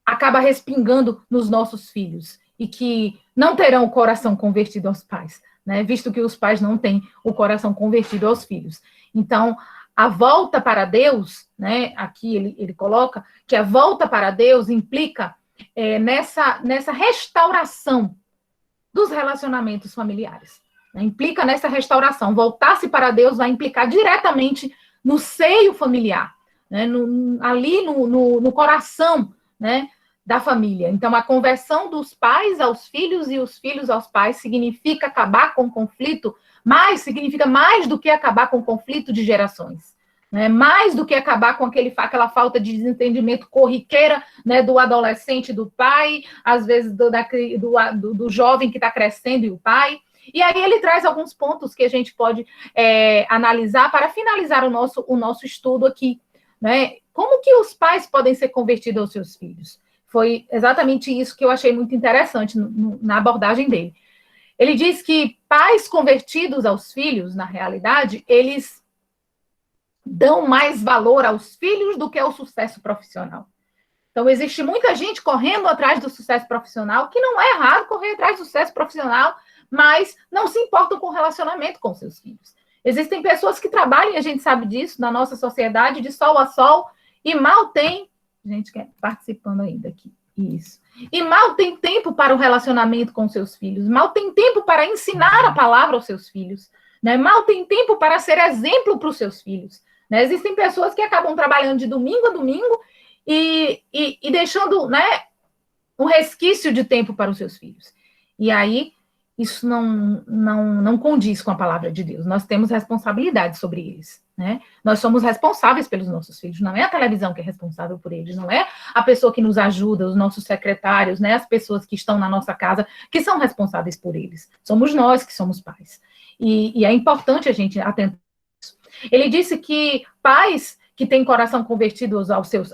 acaba respingando nos nossos filhos, e que não terão o coração convertido aos pais, né? Visto que os pais não têm o coração convertido aos filhos. Então, a volta para Deus, né? Aqui ele coloca que a volta para Deus implica nessa restauração dos relacionamentos familiares. Né? Implica nessa restauração. Voltar-se para Deus vai implicar diretamente no seio familiar, né? Ali no coração, né, da família. Então, a conversão dos pais aos filhos e os filhos aos pais significa acabar com o conflito, mas significa mais do que acabar com o conflito de gerações. Né? Mais do que acabar com aquela falta de desentendimento corriqueira, né, do adolescente, do pai, às vezes do jovem que está crescendo e o pai. E aí ele traz alguns pontos que a gente pode analisar para finalizar o nosso estudo aqui. Né? Como que os pais podem ser convertidos aos seus filhos? Foi exatamente isso que eu achei muito interessante na abordagem dele. Ele diz que pais convertidos aos filhos, na realidade, eles dão mais valor aos filhos do que ao sucesso profissional. Então, existe muita gente correndo atrás do sucesso profissional, que não é errado correr atrás do sucesso profissional, mas não se importam com o relacionamento com seus filhos. Existem pessoas que trabalham, e a gente sabe disso, na nossa sociedade, de sol a sol, e mal tem... Gente que participando ainda aqui. Isso. E mal tem tempo para o relacionamento com seus filhos. Mal tem tempo para ensinar a palavra aos seus filhos. Né? Mal tem tempo para ser exemplo para os seus filhos. Né? Existem pessoas que acabam trabalhando de domingo a domingo e deixando, né, um resquício de tempo para os seus filhos. E aí, isso não condiz com a palavra de Deus. Nós temos responsabilidade sobre eles. Né? Nós somos responsáveis pelos nossos filhos, não é a televisão que é responsável por eles, não é a pessoa que nos ajuda, os nossos secretários, né? As pessoas que estão na nossa casa, que são responsáveis por eles. Somos nós que somos pais. E é importante a gente atentar a isso. Ele disse que pais que têm coração convertido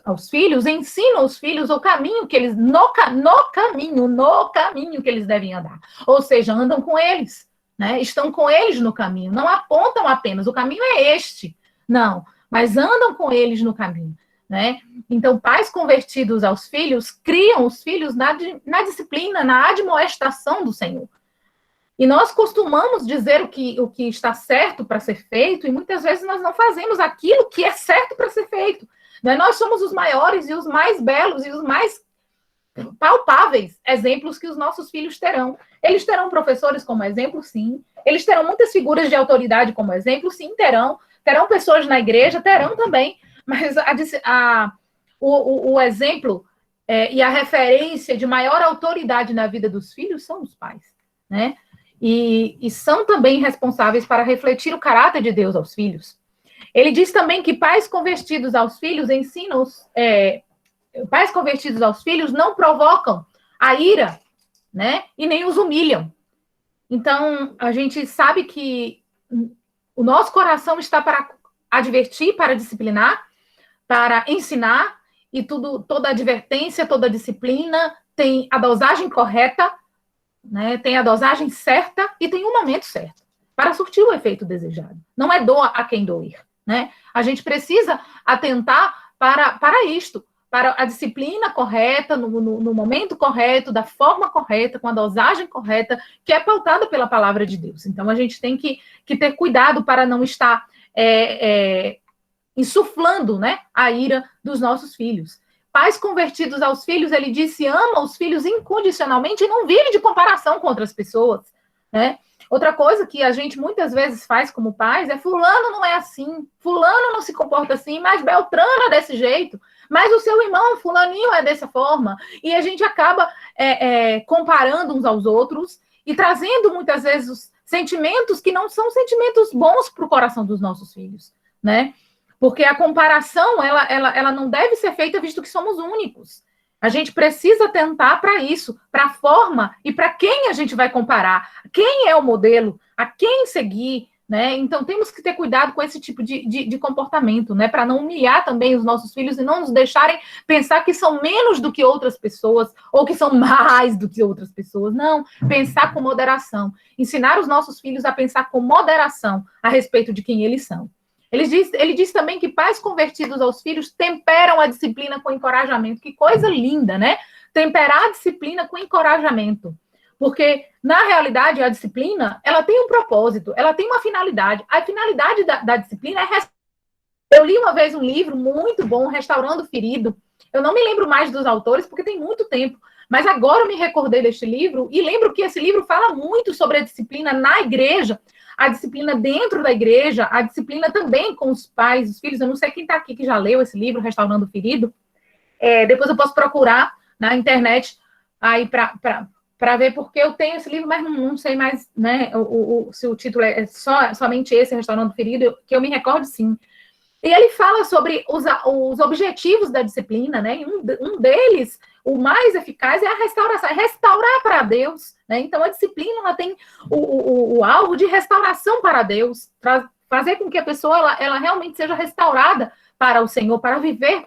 aos filhos, ensinam os filhos o caminho que eles, no caminho que eles devem andar. Ou seja, andam com eles. Né? Estão com eles no caminho, não apontam apenas, o caminho é este, não, mas andam com eles no caminho, né? Então, pais convertidos aos filhos criam os filhos na disciplina, na admoestação do Senhor. E nós costumamos dizer o que está certo para ser feito, e muitas vezes nós não fazemos aquilo que é certo para ser feito. Né? Nós somos os maiores e os mais belos e os mais palpáveis exemplos que os nossos filhos terão. Eles terão professores como exemplo, sim. Eles terão muitas figuras de autoridade como exemplo, sim, terão. Terão pessoas na igreja, terão também. Mas o exemplo e a referência de maior autoridade na vida dos filhos são os pais, né? E são também responsáveis para refletir o caráter de Deus aos filhos. Ele diz também que pais convertidos aos filhos ensinam pais convertidos aos filhos não provocam a ira, né? E nem os humilham. Então, a gente sabe que o nosso coração está para advertir, para disciplinar, para ensinar, e toda advertência, toda disciplina tem a dosagem correta, né? Tem a dosagem certa e tem o momento certo para surtir o efeito desejado. Não é doa a quem doer, né? A gente precisa atentar para isto, para a disciplina correta, no momento correto, da forma correta, com a dosagem correta, que é pautada pela palavra de Deus. Então, a gente tem que ter cuidado para não estar insuflando, né, a ira dos nossos filhos. Pais convertidos aos filhos, ele disse, ama os filhos incondicionalmente e não vive de comparação com outras pessoas, né? Outra coisa que a gente muitas vezes faz como pais é fulano não é assim, fulano não se comporta assim, mas Beltrano é desse jeito, mas o seu irmão fulaninho é dessa forma, e a gente acaba comparando uns aos outros e trazendo muitas vezes os sentimentos que não são sentimentos bons para o coração dos nossos filhos, né? Porque a comparação, ela não deve ser feita visto que somos únicos. A gente precisa tentar para isso, para a forma e para quem a gente vai comparar, quem é o modelo, a quem seguir, né? Então, temos que ter cuidado com esse tipo de comportamento, né? Para não humilhar também os nossos filhos e não nos deixarem pensar que são menos do que outras pessoas ou que são mais do que outras pessoas. Não, pensar com moderação. Ensinar os nossos filhos a pensar com moderação a respeito de quem eles são. Ele diz também que pais convertidos aos filhos temperam a disciplina com encorajamento. Que coisa linda, né? Temperar a disciplina com encorajamento. Porque, na realidade, a disciplina, ela tem um propósito, ela tem uma finalidade. A finalidade da disciplina é... Eu li uma vez um livro muito bom, Restaurando o Ferido. Eu não me lembro mais dos autores, porque tem muito tempo. Mas agora eu me recordei deste livro e lembro que esse livro fala muito sobre a disciplina na igreja, a disciplina dentro da igreja, a disciplina também com os pais, os filhos. Eu não sei quem está aqui que já leu esse livro, Restaurando o Ferido. Depois eu posso procurar na internet aí para ver, porque eu tenho esse livro, mas não sei mais, né, se o título é somente esse, Restaurando o Ferido, que eu me recordo, sim. E ele fala sobre os objetivos da disciplina, né? E um deles, o mais eficaz, é a restauração, é restaurar para Deus, né? Então, a disciplina ela tem o alvo de restauração para Deus, fazer com que a pessoa ela realmente seja restaurada para o Senhor, para viver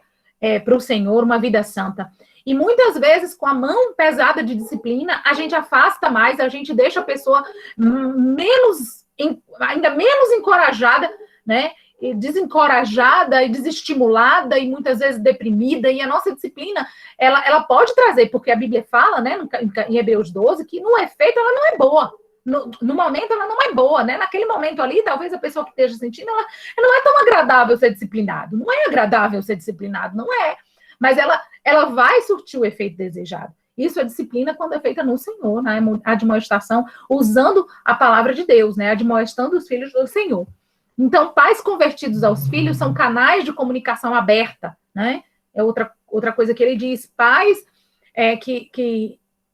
para o Senhor uma vida santa. E muitas vezes, com a mão pesada de disciplina, a gente afasta mais, a gente deixa a pessoa ainda menos encorajada, né? E desencorajada e desestimulada e muitas vezes deprimida, e a nossa disciplina, ela pode trazer, porque a Bíblia fala, né, em Hebreus 12, que no efeito ela não é boa, no momento ela não é boa, né, naquele momento ali, talvez a pessoa que esteja sentindo, ela não é tão agradável ser disciplinado, não é agradável ser disciplinado, não é, mas ela vai surtir o efeito desejado. Isso é disciplina quando é feita no Senhor, na admoestação, usando a palavra de Deus, né, admoestando os filhos do Senhor. Então, pais convertidos aos filhos são canais de comunicação aberta, né? É outra coisa que ele diz. Pais,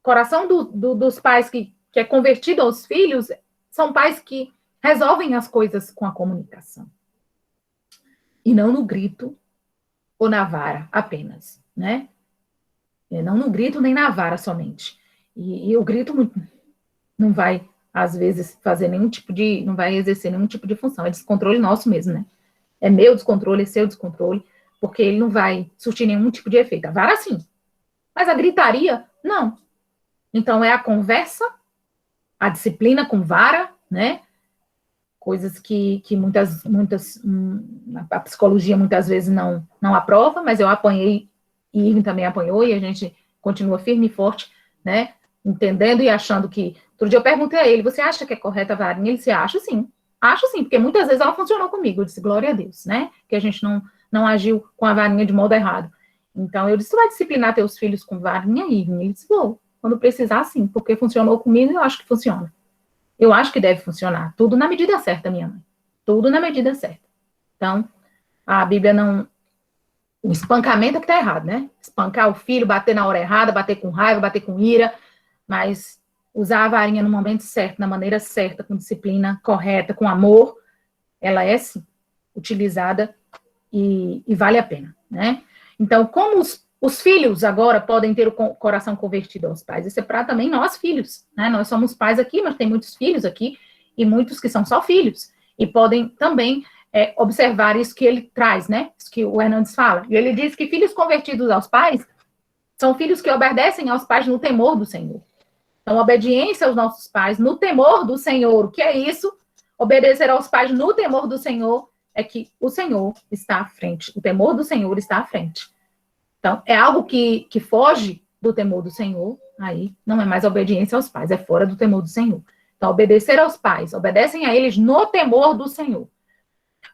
coração dos pais que é convertido aos filhos, são pais que resolvem as coisas com a comunicação. E não no grito ou na vara apenas, né? Não no grito nem na vara somente. E o grito não vai, às vezes, não vai exercer nenhum tipo de função, é descontrole nosso mesmo, né? É meu descontrole, é seu descontrole, porque ele não vai surtir nenhum tipo de efeito. A vara, sim, mas a gritaria, não. Então, é a conversa, a disciplina com vara, né? Coisas que a psicologia muitas vezes não aprova, mas eu apanhei, e Irving também apanhou, e a gente continua firme e forte, né? Entendendo e achando que... Outro dia eu perguntei a ele, você acha que é correta a varinha? Ele disse, acho sim, porque muitas vezes ela funcionou comigo. Eu disse, glória a Deus, né? Que a gente não agiu com a varinha de modo errado. Então, eu disse, você vai disciplinar teus filhos com varinha, Irving? Ele disse, vou, quando precisar, sim, porque funcionou comigo e eu acho que funciona. Eu acho que deve funcionar. Tudo na medida certa, minha mãe. Tudo na medida certa. Então, a Bíblia não... O espancamento é que está errado, né? Espancar o filho, bater na hora errada, bater com raiva, bater com ira, mas usar a varinha no momento certo, na maneira certa, com disciplina correta, com amor, ela é, sim, utilizada e vale a pena, né? Então, como os filhos agora podem ter o coração convertido aos pais? Isso é para também nós, filhos, né? Nós somos pais aqui, mas tem muitos filhos aqui, e muitos que são só filhos, e podem também observar isso que ele traz, né? Isso que o Hernandes fala. E ele diz que filhos convertidos aos pais são filhos que obedecem aos pais no temor do Senhor. Então, obediência aos nossos pais no temor do Senhor. O que é isso? Obedecer aos pais no temor do Senhor é que o Senhor está à frente. O temor do Senhor está à frente. Então, é algo que foge do temor do Senhor, aí não é mais obediência aos pais, é fora do temor do Senhor. Então, obedecer aos pais, obedecem a eles no temor do Senhor.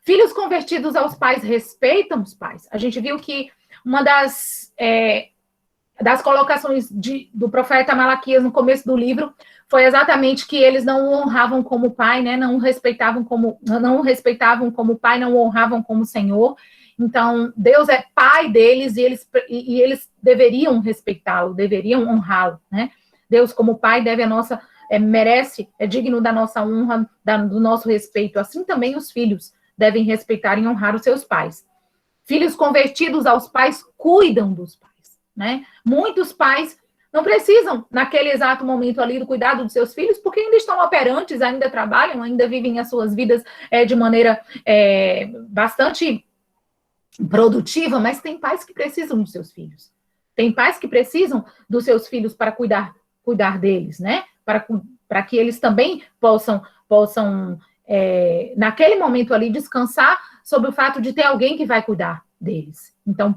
Filhos convertidos aos pais respeitam os pais. A gente viu que uma das colocações do profeta Malaquias no começo do livro foi exatamente que eles não o honravam como pai, né? Não o respeitavam como pai, não o honravam como Senhor. Então, Deus é pai deles e eles deveriam respeitá-lo, deveriam honrá-lo, né? Deus, como pai, merece, é digno da nossa honra, do nosso respeito. Assim também os filhos devem respeitar e honrar os seus pais. Filhos convertidos aos pais cuidam dos pais, né? Muitos pais não precisam, naquele exato momento ali, do cuidado dos seus filhos, porque ainda estão operantes, ainda trabalham, ainda vivem as suas vidas de maneira bastante produtiva, mas tem pais que precisam dos seus filhos. Tem pais que precisam dos seus filhos para cuidar deles, né? Para que eles também possam naquele momento ali, descansar sobre o fato de ter alguém que vai cuidar deles. Então,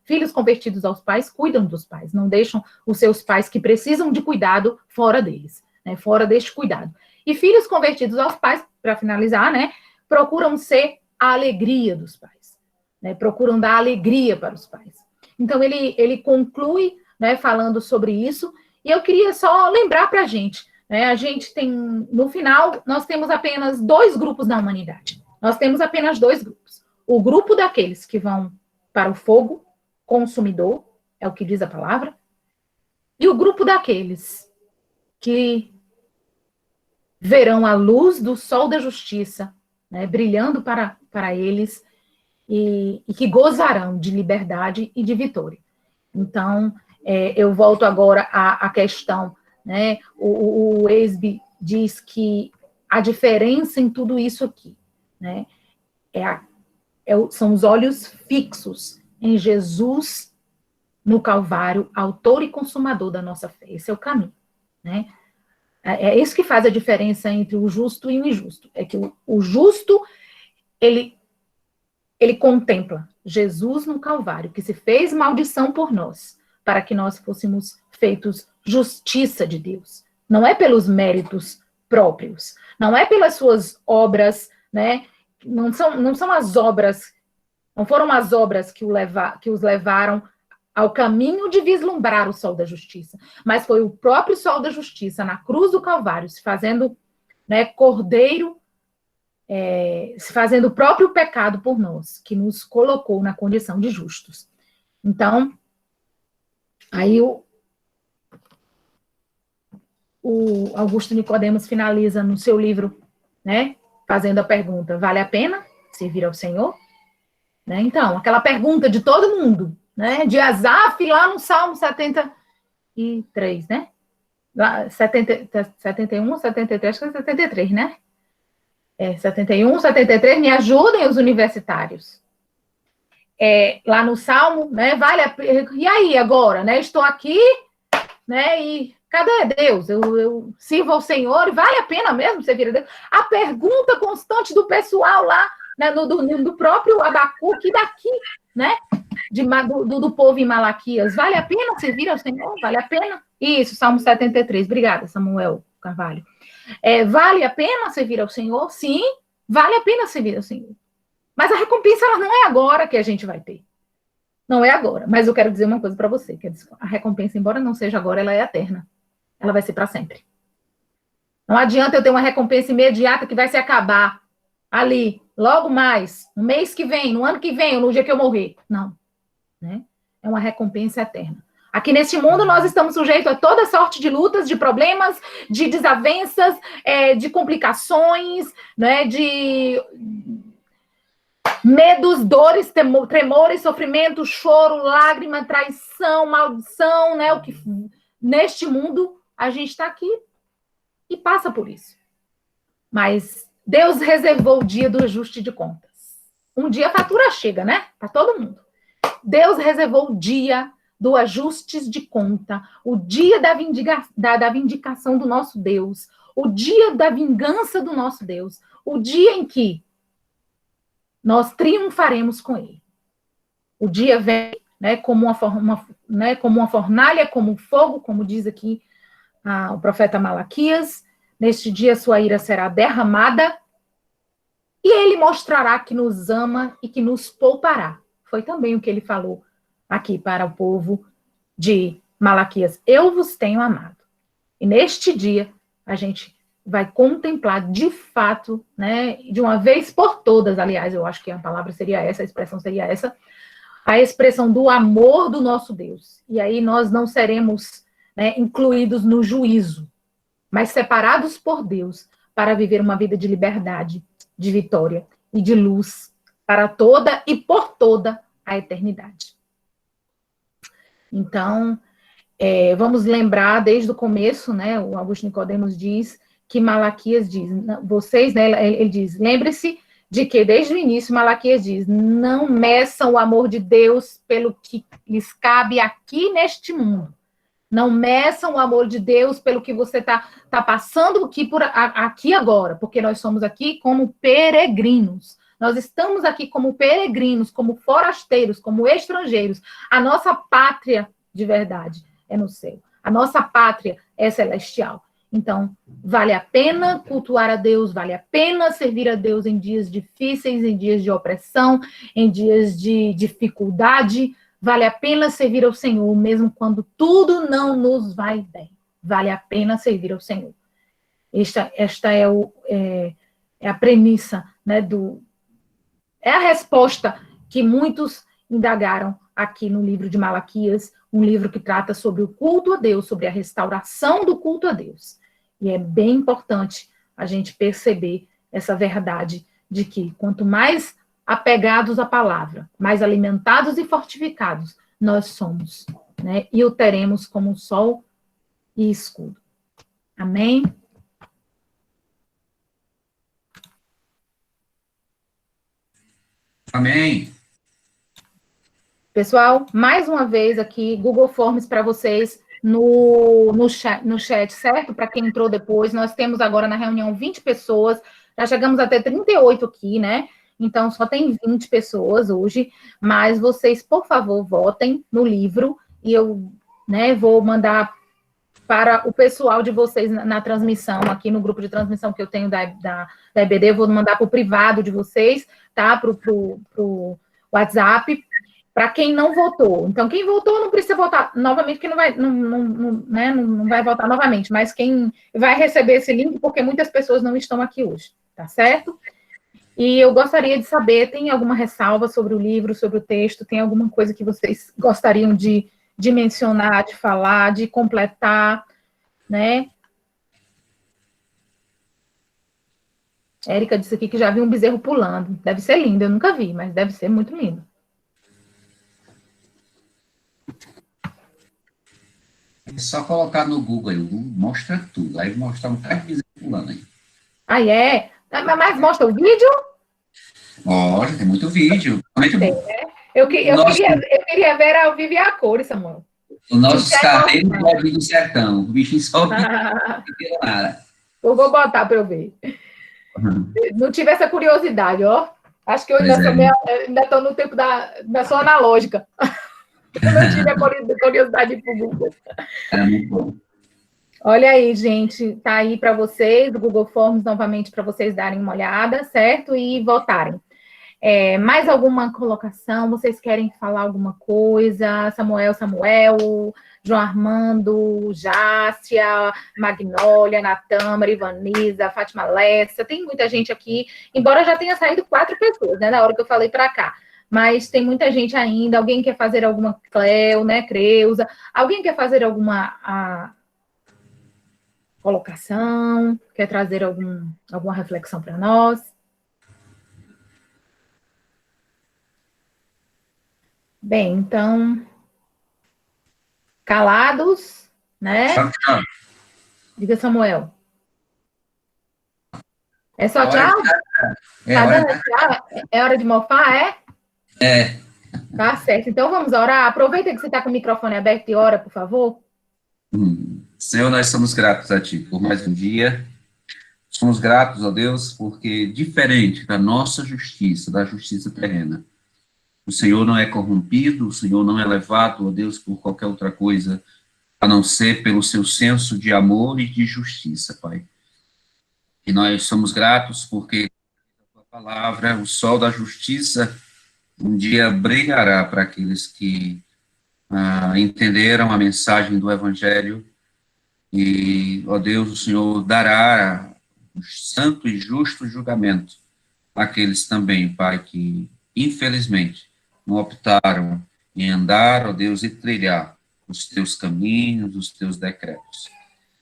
filhos convertidos aos pais, cuidam dos pais, não deixam os seus pais que precisam de cuidado fora deles, né? Fora deste cuidado. E filhos convertidos aos pais, para finalizar, né? Procuram ser a alegria dos pais, né? Procuram dar alegria para os pais. Então, ele conclui, né, falando sobre isso, e eu queria só lembrar para a gente, né? A gente tem, no final, nós temos apenas 2 grupos na humanidade. Nós temos apenas 2 grupos. O grupo daqueles que vão para o fogo consumidor, é o que diz a palavra, e o grupo daqueles que verão a luz do sol da justiça, né, brilhando para eles, e que gozarão de liberdade e de vitória. Então, eu volto agora à questão, né? O Wiersbe diz que a diferença em tudo isso aqui, né, são os olhos fixos em Jesus no Calvário, autor e consumador da nossa fé. Esse é o caminho, né? É isso que faz a diferença entre o justo e o injusto. É que o justo, ele contempla Jesus no Calvário, que se fez maldição por nós, para que nós fôssemos feitos justiça de Deus. Não é pelos méritos próprios, não é pelas suas obras, né? Não são as obras, não foram as obras que os levaram ao caminho de vislumbrar o sol da justiça, mas foi o próprio sol da justiça na cruz do Calvário, se fazendo, né, cordeiro, se fazendo o próprio pecado por nós, que nos colocou na condição de justos. Então, aí o Augusto Nicodemos finaliza no seu livro, né, fazendo a pergunta: vale a pena servir ao Senhor? Né? Então, aquela pergunta de todo mundo, né, de Asaf, lá no Salmo 73, né? 71, 73, acho que é 73, né? 71, 73, me ajudem os universitários. Lá no Salmo, né, e aí agora, né, estou aqui, né, e cadê Deus? Eu sirvo ao Senhor e vale a pena mesmo servir a Deus? A pergunta constante do pessoal lá, né, do próprio Abacuque daqui, né, do povo em Malaquias, vale a pena servir ao Senhor? Vale a pena? Isso, Salmo 73, obrigada, Samuel Carvalho. Vale a pena servir ao Senhor? Sim, vale a pena servir ao Senhor. Mas a recompensa ela não é agora que a gente vai ter. Não é agora. Mas eu quero dizer uma coisa para você, que a recompensa, embora não seja agora, ela é eterna. Ela vai ser para sempre. Não adianta eu ter uma recompensa imediata que vai se acabar ali, logo mais, no mês que vem, no ano que vem, ou no dia que eu morrer. Não. Né? É uma recompensa eterna. Aqui neste mundo nós estamos sujeitos a toda sorte de lutas, de problemas, de desavenças, de complicações, né, de medos, dores, tremores, sofrimento, choro, lágrima, traição, maldição, né? O que neste mundo a gente está aqui e passa por isso. Mas Deus reservou o dia do ajuste de contas. Um dia a fatura chega, né? Para todo mundo. Deus reservou o dia do ajuste de conta, o dia da vindicação do nosso Deus, o dia da vingança do nosso Deus, o dia em que nós triunfaremos com Ele. O dia vem, né, como uma fornalha, como um fogo, como diz aqui o profeta Malaquias. Neste dia sua ira será derramada e ele mostrará que nos ama e que nos poupará. Foi também o que ele falou aqui para o povo de Malaquias. Eu vos tenho amado. E neste dia a gente vai contemplar de fato, né, de uma vez por todas, aliás, eu acho que a palavra seria essa, a expressão seria essa, a expressão do amor do nosso Deus. E aí nós não seremos, né, incluídos no juízo, mas separados por Deus para viver uma vida de liberdade, de vitória e de luz para toda e por toda a eternidade. Então, vamos lembrar desde o começo, né, o Augusto Nicodemos diz que Malaquias diz, vocês, né, ele diz, lembre-se de que desde o início Malaquias diz, não meçam o amor de Deus pelo que lhes cabe aqui neste mundo. Não meçam o amor de Deus pelo que você tá passando aqui agora, porque nós somos aqui como peregrinos. Nós estamos aqui como peregrinos, como forasteiros, como estrangeiros. A nossa pátria de verdade é no céu. A nossa pátria é celestial. Então, vale a pena cultuar a Deus, vale a pena servir a Deus em dias difíceis, em dias de opressão, em dias de dificuldade. Vale a pena servir ao Senhor, mesmo quando tudo não nos vai bem. Vale a pena servir ao Senhor. Esta é a premissa, né, é a resposta que muitos indagaram aqui no livro de Malaquias, um livro que trata sobre o culto a Deus, sobre a restauração do culto a Deus. E é bem importante a gente perceber essa verdade de que quanto mais apegados à palavra, mais alimentados e fortificados nós somos, né? E o teremos como sol e escudo. Amém? Amém. Pessoal, mais uma vez aqui, Google Forms para vocês no chat, certo? Para quem entrou depois, nós temos agora na reunião 20 pessoas, já chegamos até 38 aqui, né? Então, só tem 20 pessoas hoje, mas vocês, por favor, votem no livro, e eu, né, vou mandar para o pessoal de vocês na transmissão, aqui no grupo de transmissão que eu tenho da EBD, eu vou mandar para o privado de vocês, tá? Para o WhatsApp, para quem não votou. Então, quem votou não precisa votar novamente, que não vai votar novamente, mas quem vai receber esse link, porque muitas pessoas não estão aqui hoje, tá certo? E eu gostaria de saber, tem alguma ressalva sobre o livro, sobre o texto? Tem alguma coisa que vocês gostariam de mencionar, de falar, de completar, né? Érica disse aqui que já viu um bezerro pulando. Deve ser lindo, eu nunca vi, mas deve ser muito lindo. É só colocar no Google aí, o Google mostra tudo. Aí mostra um cara de bezerro pulando aí. Ah, é? Mas mostra o vídeo? Olha, tem muito vídeo. Muito bom. Eu queria ver ao vivo e a cor, Samuel. O nosso carreiro do sertão. O bichinho só nada. Eu vou botar para eu ver. Não tive essa curiosidade, ó. Acho que eu ainda estou no tempo da sua analógica. Eu não tive a curiosidade para o Google. É muito bom. Olha aí, gente, tá aí para vocês, o Google Forms novamente para vocês darem uma olhada, certo? E votarem. Mais alguma colocação? Vocês querem falar alguma coisa? Samuel, João Armando, Jácia, Magnólia, Natâmara, Ivanisa, Fátima Lessa, tem muita gente aqui, embora já tenha saído 4 pessoas, né, na hora que eu falei para cá. Mas tem muita gente ainda. Alguém quer fazer alguma Cleo, né, Creuza? Alguém quer fazer alguma colocação? Quer trazer alguma reflexão para nós? Bem, então, calados, né? Tchau. Diga, Samuel. É só tchau? É hora de mofar, é? É. Tá certo. Então, vamos orar. Aproveita que você está com o microfone aberto e ora, por favor. Senhor, nós somos gratos a Ti por mais um dia. Somos gratos a Deus porque, diferente da nossa justiça, da justiça terrena, O Senhor não é corrompido, o Senhor não é levado, ó Deus, por qualquer outra coisa, a não ser pelo seu senso de amor e de justiça, Pai. E nós somos gratos porque a tua palavra, o sol da justiça, um dia brilhará para aqueles que entenderam a mensagem do Evangelho. E, ó Deus, o Senhor dará um santo e justo julgamento àqueles também, Pai, que infelizmente não optaram em andar, ó Deus, e trilhar os teus caminhos, os teus decretos.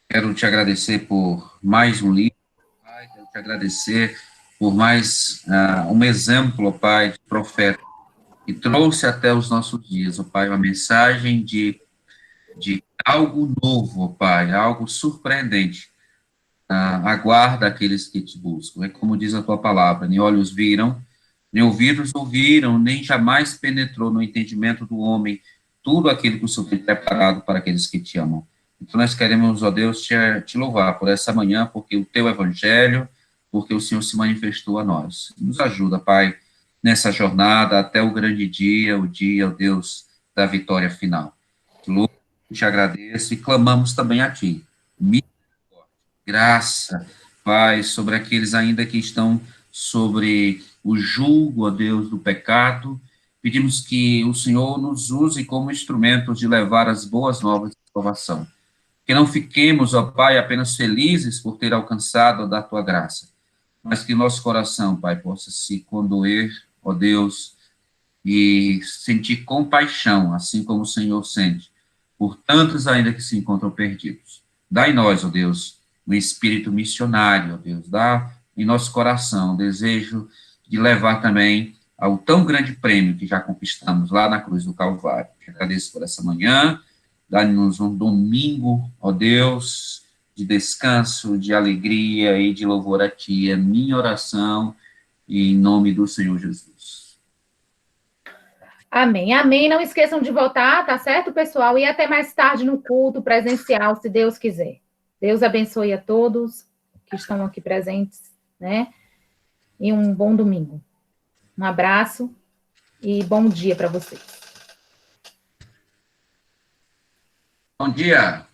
Quero te agradecer por mais um livro, Pai, quero te agradecer por mais um exemplo, ó Pai, de profeta, que trouxe até os nossos dias, ó Pai, uma mensagem de algo novo, ó Pai, algo surpreendente. Aguarda aqueles que te buscam. É como diz a tua palavra, nem olhos viram, nem ouvidos ouviram, nem jamais penetrou no entendimento do homem tudo aquilo que o Senhor tem preparado para aqueles que te amam. Então nós queremos, ó Deus, te louvar por essa manhã, porque o teu evangelho, porque o Senhor se manifestou a nós. Nos ajuda, Pai, nessa jornada até o grande dia, o dia, ó Deus, da vitória final. Te louvo, te agradeço e clamamos também a ti. Graça, Pai, sobre aqueles ainda que estão sobre o julgo, ó Deus, do pecado. Pedimos que o Senhor nos use como instrumentos de levar as boas novas de salvação. Que não fiquemos, ó Pai, apenas felizes por ter alcançado da tua graça, mas que nosso coração, Pai, possa se condoer, ó Deus, e sentir compaixão, assim como o Senhor sente, por tantos ainda que se encontram perdidos. Dá em nós, ó Deus, um espírito missionário, ó Deus, dá em nosso coração o desejo de levar também ao tão grande prêmio que já conquistamos lá na cruz do Calvário. Te agradeço por essa manhã, dá-nos um domingo, ó Deus, de descanso, de alegria e de louvor a Ti. É minha oração, em nome do Senhor Jesus. Amém, amém. Não esqueçam de votar, tá certo, pessoal? E até mais tarde no culto presencial, se Deus quiser. Deus abençoe a todos que estão aqui presentes, né? E um bom domingo. Um abraço e bom dia para vocês. Bom dia.